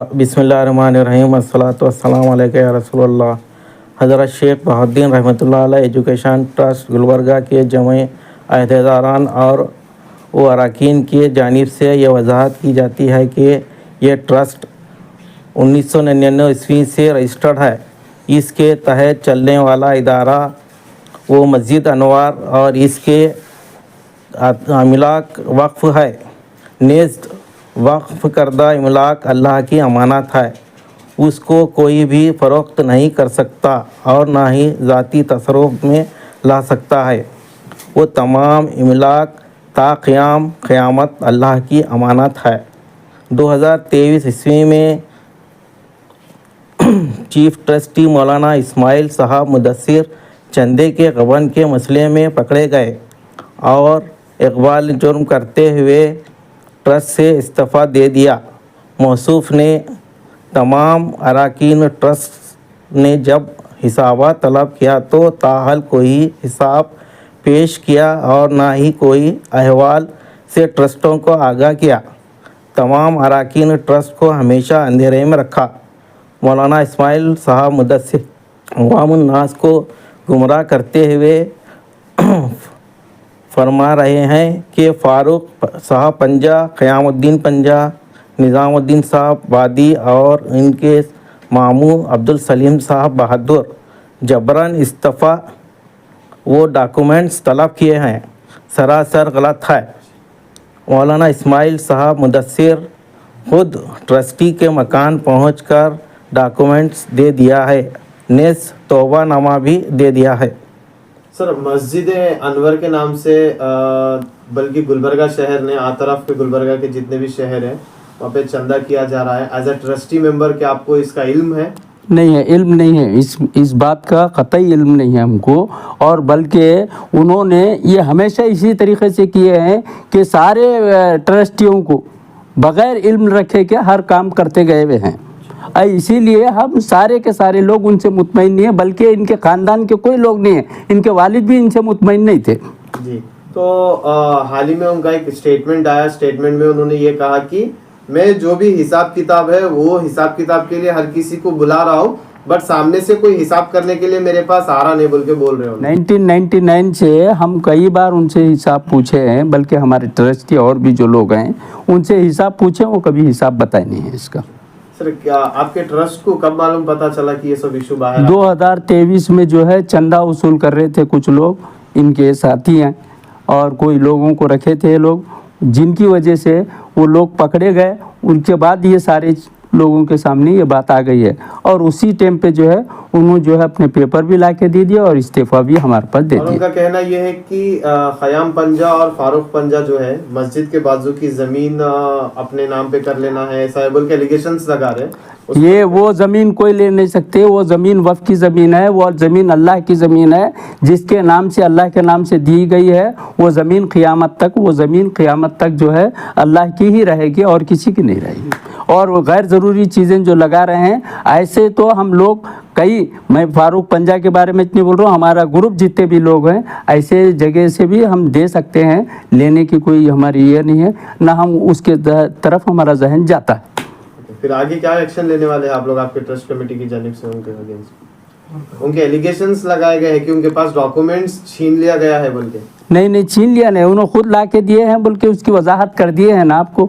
بسم اللہ الرحمن الرحیم والصلاۃ والسلام علیک یا رسول اللہ۔ حضرت شیخ بہاؤالدین رحمۃ اللہ علیہ ایجوکیشن ٹرسٹ گلبرگہ کے جمع عہدیداران اور اراکین کی جانب سے یہ وضاحت کی جاتی ہے کہ یہ ٹرسٹ 1999 عیسوی سے رجسٹرڈ ہے۔ اس کے تحت چلنے والا ادارہ وہ مسجد انوار اور اس کے املاک وقف ہے۔ نیز وقف کردہ املاک اللہ کی امانت ہے، اس کو کوئی بھی فروخت نہیں کر سکتا اور نہ ہی ذاتی تصرف میں لا سکتا ہے۔ وہ تمام املاک تا قیام قیامت اللہ کی امانت ہے۔ 2023 عیسوی میں چیف ٹرسٹی مولانا اسماعیل صاحب مدثر چندے کے غبن کے مسئلے میں پکڑے گئے اور اقبال جرم کرتے ہوئے ٹرسٹ سے استعفیٰ دے دیا۔ موصوف نے تمام اراکین ٹرسٹ نے جب حسابات طلب کیا تو تاحال کوئی حساب پیش کیا اور نہ ہی کوئی احوال سے ٹرسٹوں کو آگاہ کیا۔ تمام اراکین ٹرسٹ کو ہمیشہ اندھیرے میں رکھا۔ مولانا اسماعیل صاحب مدثر عوام الناس کو گمراہ کرتے ہوئے فرما رہے ہیں کہ فاروق صاحب پنجہ، قیام الدین پنجہ، نظام الدین صاحب وادی اور ان کے ماموں عبدالسلیم صاحب بہادر جبراً استعفیٰ وہ ڈاکومنٹس طلب کیے ہیں، سراسر غلط ہے۔ مولانا اسماعیل صاحب مدثر خود ٹرسٹی کے مکان پہنچ کر ڈاکومنٹس دے دیا ہے، نیز توبہ نامہ بھی دے دیا ہے۔ سر، مسجد انور کے نام سے بلکہ گلبرگہ شہر نے آطرف کے گلبرگہ کے جتنے بھی شہر ہیں وہاں پہ چندہ کیا جا رہا ہے۔ ایز اے ٹرسٹی ممبر کیا آپ کو اس کا علم ہے؟ نہیں ہے، علم نہیں ہے، اس بات کا قطعی علم نہیں ہے ہم کو، اور بلکہ انہوں نے یہ ہمیشہ اسی طریقے سے کیے ہیں کہ سارے ٹرسٹیوں کو بغیر علم رکھے کے ہر کام کرتے گئے ہوئے ہیں۔ اسی لیے ہم سارے کے سارے لوگ ان سے مطمئن نہیں ہیں، بلکہ ان کے خاندان کے کوئی لوگ نہیں ہیں، ان کے والد بھی ان سے مطمئن نہیں تھے۔ جی، تو حال ہی میں ان کا ایک اسٹیٹمنٹ آیا، اسٹیٹمنٹ میں انہوں نے یہ کہا کہ میں جو بھی حساب کتاب ہے وہ حساب کتاب کے لیے ہر کسی کو بلا رہا ہوں، بٹ سامنے سے کوئی حساب کرنے کے لیے میرے پاس آ رہا نہیں بول کے بول رہے ہوں۔ 1999 سے ہم کئی بار ان سے حساب پوچھے ہیں، بلکہ ہمارے ٹرسٹی اور بھی جو لوگ ہیں ان سے حساب پوچھے، وہ کبھی حساب بتائے نہیں ہے اس کا۔ سر، کیا آپ کے ٹرسٹ کو کب معلوم پتا چلا کہ یہ سب ایشو باہر؟ 2023 میں جو ہے چندہ وصول کر رہے تھے کچھ لوگ، ان کے ساتھی ہیں، اور کوئی لوگوں کو رکھے تھے لوگ، جن کی وجہ سے وہ لوگ پکڑے گئے۔ ان کے بعد یہ سارے لوگوں کے سامنے یہ بات آ گئی ہے، اور اسی ٹائم پہ جو ہے انہوں جو ہے اپنے پیپر بھی لا کے دے دیا اور استعفیٰ بھی ہمارے پاس دے دیا۔ اور ان کا کہنا یہ ہے کہ خیام پنجہ اور فاروق پنجہ جو ہے مسجد کے بازو کی زمین اپنے نام پہ کر لینا ہے، ایسا ہے بول کے ایلیگیشنز لگا رہے ہیں۔ یہ وہ زمین کوئی لے نہیں سکتے، وہ زمین وقف کی زمین ہے، وہ زمین اللہ کی زمین ہے، جس کے نام سے اللہ کے نام سے دی گئی ہے۔ وہ زمین قیامت تک جو ہے اللہ کی ہی رہے گی اور کسی کی نہیں رہے گی۔ اور غیر ضروری چیزیں جو لگا رہے ہیں، ایسے تو ہم لوگ میں فاروق پنجہ کے بارے میں اتنی بول رہا ہوں، ہمارا گروپ جتنے بھی لوگ ہیں ایسے جگہ سے بھی ہم دے سکتے ہیں، لینے کی کوئی ہماری یہ نہیں ہے، نہ ہم اس کے طرف ہمارا ذہن جاتا ہے۔ پھر آگے کیا ایکشن لینے والے ہیں آپ لوگ آپ کے ٹرسٹ کمیٹی کی جانب سے؟ ان کے ایلیگیشنز لگائے گئے ہیں کہ ان کے پاس ڈاکومنٹس چھین لیا گیا ہے بول کے؟ نہیں چھین لیا نہیں، انہوں خود لا کے دیے ہیں، بلکہ اس کی وضاحت کر دیے ہیں نا آپ کو۔